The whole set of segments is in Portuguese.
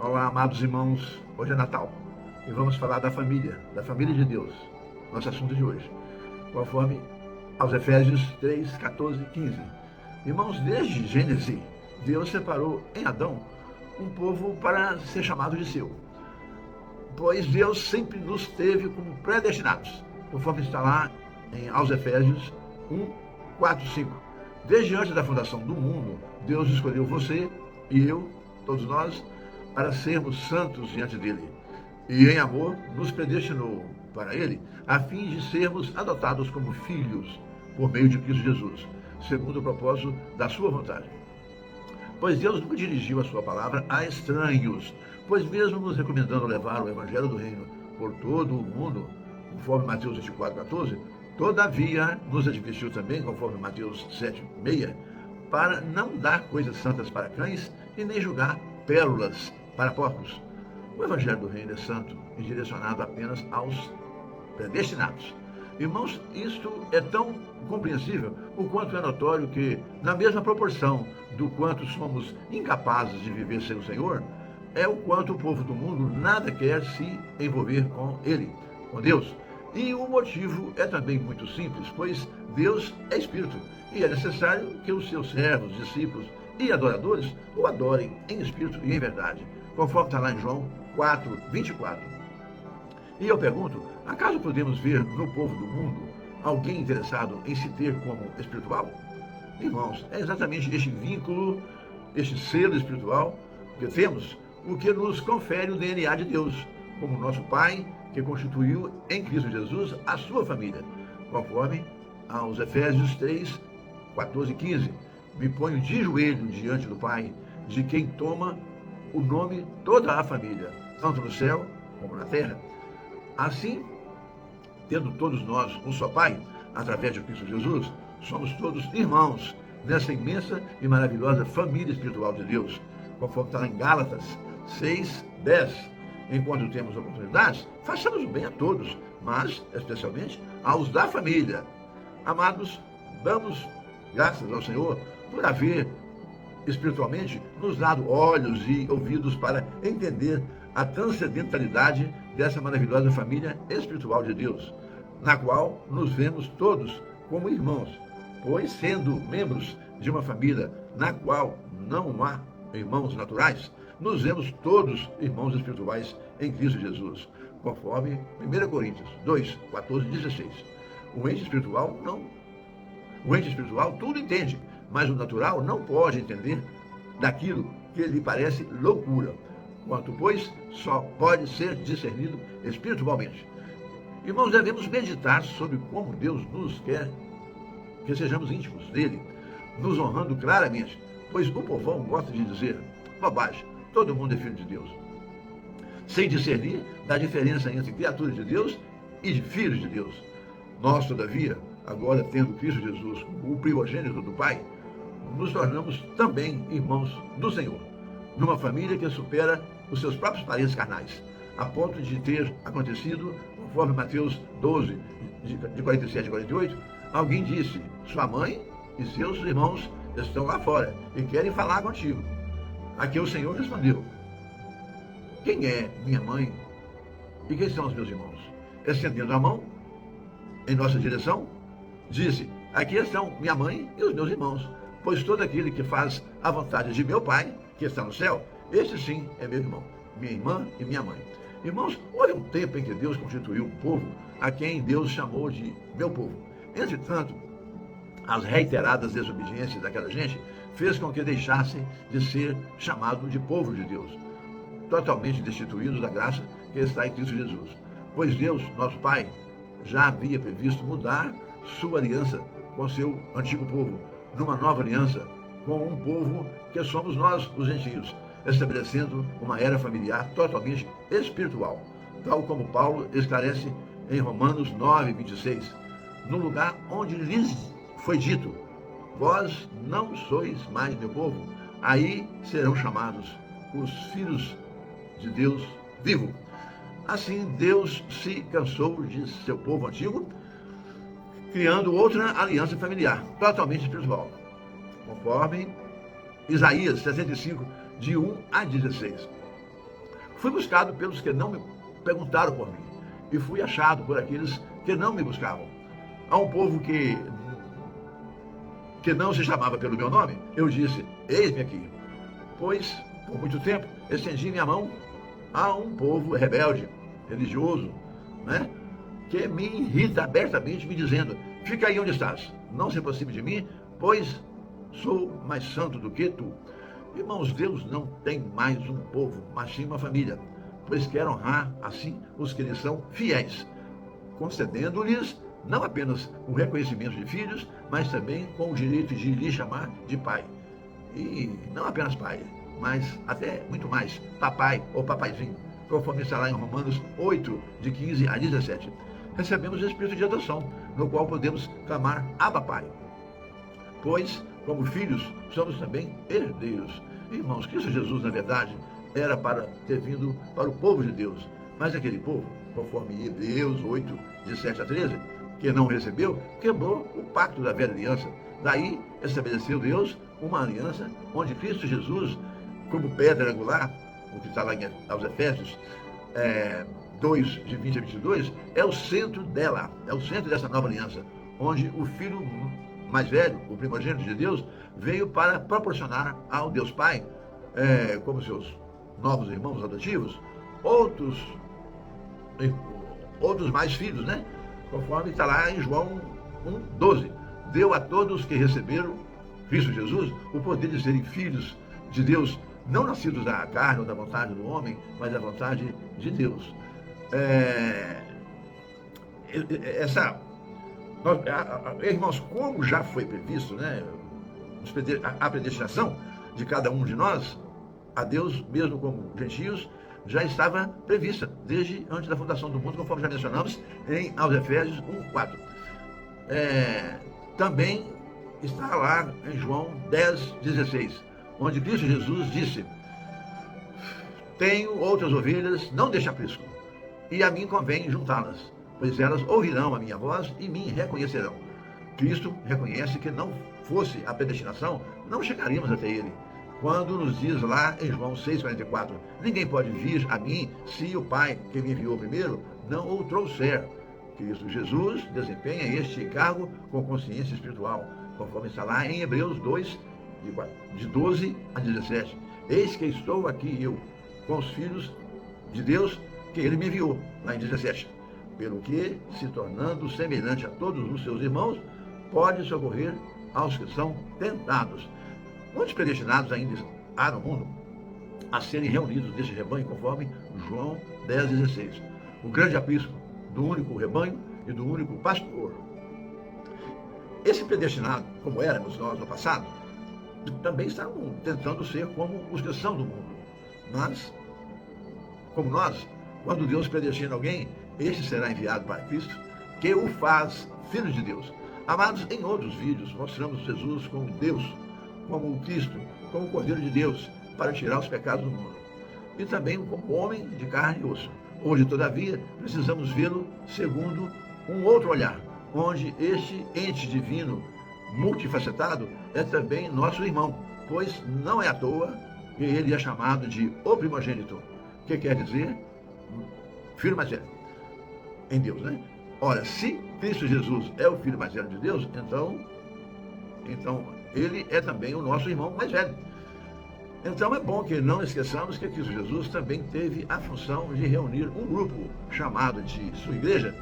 Olá, amados irmãos, hoje é Natal e vamos falar da família de Deus, nosso assunto de hoje, conforme aos Efésios 3, 14 e 15. Irmãos, desde Gênesis, Deus separou em Adão um povo para ser chamado de seu, pois Deus sempre nos teve como predestinados, conforme está lá aos Efésios 1, 4, 5. Desde antes da fundação do mundo, Deus escolheu você e eu, todos nós, para sermos santos diante dele. E em amor nos predestinou para ele, a fim de sermos adotados como filhos por meio de Cristo Jesus, segundo o propósito da sua vontade. Pois Deus nunca dirigiu a sua palavra a estranhos, pois mesmo nos recomendando levar o evangelho do reino por todo o mundo, conforme Mateus 24, 14, todavia nos advertiu também, conforme Mateus 7, 6, para não dar coisas santas para cães e nem julgar pérolas para porcos. O evangelho do reino é santo e direcionado apenas aos predestinados. Irmãos, isto é tão compreensível o quanto é notório que, na mesma proporção do quanto somos incapazes de viver sem o Senhor, é o quanto o povo do mundo nada quer se envolver com ele, com Deus. E o motivo é também muito simples, pois Deus é Espírito e é necessário que os seus servos, discípulos e adoradores o adorem em Espírito e em verdade, conforme está lá em João 4, 24. E eu pergunto, acaso podemos ver no povo do mundo alguém interessado em se ter como espiritual? Irmãos, é exatamente este vínculo, este selo espiritual que temos, o que nos confere o DNA de Deus, como nosso Pai, que constituiu em Cristo Jesus a sua família, conforme aos Efésios 3, 14 e 15. Me ponho de joelho diante do Pai, de quem toma o nome toda a família, tanto no céu como na terra. Assim, tendo todos nós um só Pai, através de Cristo Jesus, somos todos irmãos nessa imensa e maravilhosa família espiritual de Deus, conforme está lá em Gálatas 6, 10. Enquanto temos oportunidades, façamos o bem a todos, mas especialmente aos da família. Amados, damos graças ao Senhor por haver espiritualmente nos dado olhos e ouvidos para entender a transcendentalidade dessa maravilhosa família espiritual de Deus, na qual nos vemos todos como irmãos, pois sendo membros de uma família na qual não há irmãos naturais, nos vemos todos irmãos espirituais em Cristo Jesus, conforme 1 Coríntios 2, 14 e 16. O ente espiritual tudo entende, mas o natural não pode entender daquilo que lhe parece loucura, quanto, pois, só pode ser discernido espiritualmente. Irmãos, devemos meditar sobre como Deus nos quer que sejamos íntimos dele, nos honrando claramente, pois o povão gosta de dizer bobagem, todo mundo é filho de Deus, sem discernir da diferença entre criaturas de Deus e de filhos de Deus. Nós, todavia, agora tendo Cristo Jesus como o primogênito do Pai, nos tornamos também irmãos do Senhor, numa família que supera os seus próprios parentes carnais, a ponto de ter acontecido, conforme Mateus 12, de 47 e 48, alguém disse, sua mãe e seus irmãos estão lá fora e querem falar contigo. Aqui o Senhor respondeu, quem é minha mãe e quem são os meus irmãos? Estendendo a mão em nossa direção, disse, aqui estão minha mãe e os meus irmãos, pois todo aquele que faz a vontade de meu Pai, que está no céu, este sim é meu irmão, minha irmã e minha mãe. Irmãos, houve um tempo em que Deus constituiu um povo a quem Deus chamou de meu povo. Entretanto, as reiteradas desobediências daquela gente fez com que deixassem de ser chamados de povo de Deus, totalmente destituídos da graça que está em Cristo Jesus. Pois Deus, nosso Pai, já havia previsto mudar sua aliança com seu antigo povo, numa nova aliança com um povo que somos nós, os gentios, estabelecendo uma era familiar totalmente espiritual, tal como Paulo esclarece em Romanos 9, 26, no lugar onde lhes foi dito, vós não sois mais meu povo, aí serão chamados os filhos de Deus vivo. Assim, Deus se cansou de seu povo antigo, criando outra aliança familiar, totalmente espiritual, conforme Isaías 65, de 1 a 16. Fui buscado pelos que não me perguntaram por mim, e fui achado por aqueles que não me buscavam. A um povo que não se chamava pelo meu nome, eu disse: eis-me aqui. Pois, por muito tempo, estendi minha mão a um povo rebelde, religioso, né? Que me irrita abertamente, me dizendo: fica aí onde estás, não se aproxime de mim, pois sou mais santo do que tu. Irmãos, Deus não tem mais um povo, mas sim uma família, pois quer honrar, assim, os que lhes são fiéis, concedendo-lhes não apenas o reconhecimento de filhos, mas também com o direito de lhe chamar de pai. E não apenas pai, mas até muito mais, papai ou papaizinho, conforme está lá em Romanos 8, de 15 a 17. Recebemos o espírito de adoção, no qual podemos clamar Abba Pai. Pois, como filhos, somos também herdeiros. Irmãos, Cristo Jesus, na verdade, era para ter vindo para o povo de Deus. Mas aquele povo, conforme Hebreus 8, de 7 a 13, que não recebeu, quebrou o pacto da velha aliança. Daí estabeleceu Deus uma aliança onde Cristo Jesus, como pedra angular, o que está lá aos Efésios 2, de 20 a 22, é o centro dela, é o centro dessa nova aliança, onde o Filho mais velho, o primogênito de Deus, veio para proporcionar ao Deus Pai, como seus novos irmãos adotivos, outros mais filhos, né? Conforme está lá em João 1,12. Deu a todos que receberam Cristo Jesus o poder de serem filhos de Deus, não nascidos da carne ou da vontade do homem, mas da vontade de Deus. Irmãos, como já foi previsto, né, a predestinação de cada um de nós, a Deus, mesmo como gentios, já estava prevista desde antes da fundação do mundo, conforme já mencionamos aos Efésios 1:4. Também está lá em João 10:16, onde Cristo Jesus disse: tenho outras ovelhas, não deixe aprisco, e a mim convém juntá-las, pois elas ouvirão a minha voz e me reconhecerão. Cristo reconhece que não fosse a predestinação, não chegaríamos até ele. Quando nos diz lá em João 6,44, ninguém pode vir a mim se o Pai que me enviou primeiro não o trouxer. Cristo Jesus desempenha este encargo com consciência espiritual, conforme está lá em Hebreus 2, de 12 a 17. Eis que estou aqui eu, com os filhos de Deus que ele me enviou, lá em 17. Pelo que, se tornando semelhante a todos os seus irmãos, pode socorrer aos que são tentados. Muitos predestinados ainda há no mundo a serem reunidos nesse rebanho, conforme João 10,16. O grande aprisco do único rebanho e do único pastor. Esse predestinado, como éramos nós no passado, também está no mundo, tentando ser como os que são do mundo. Mas, como nós, quando Deus predestina alguém, este será enviado para Cristo, que o faz filho de Deus. Amados, em outros vídeos mostramos Jesus como Deus, como o Cristo, como o Cordeiro de Deus, para tirar os pecados do mundo. E também como homem de carne e osso. Hoje, todavia, precisamos vê-lo segundo um outro olhar, onde este ente divino, multifacetado, é também nosso irmão, pois não é à toa que ele é chamado de o primogênito, que quer dizer filho mais velho, em Deus, né? Ora, se Cristo Jesus é o filho mais velho de Deus, então ele é também o nosso irmão mais velho. Então é bom que não esqueçamos que Cristo Jesus também teve a função de reunir um grupo chamado de sua igreja,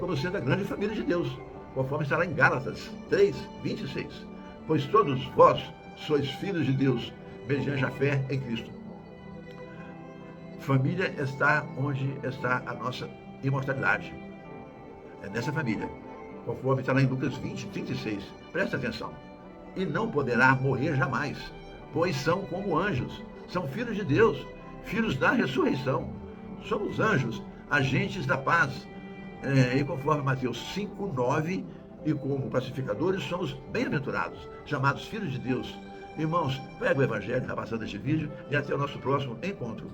como sendo a grande família de Deus, conforme está lá em Gálatas 3:26. Pois todos vós sois filhos de Deus, mediante a fé em Cristo. Família está onde está a nossa imortalidade. É nessa família, conforme está lá em Lucas 20:36. Presta atenção. E não poderá morrer jamais, pois são como anjos, são filhos de Deus, filhos da ressurreição. Somos anjos, agentes da paz. E conforme Mateus 5:9, e como pacificadores somos bem-aventurados, chamados filhos de Deus. Irmãos, pega o Evangelho, está passando este vídeo, e até o nosso próximo encontro.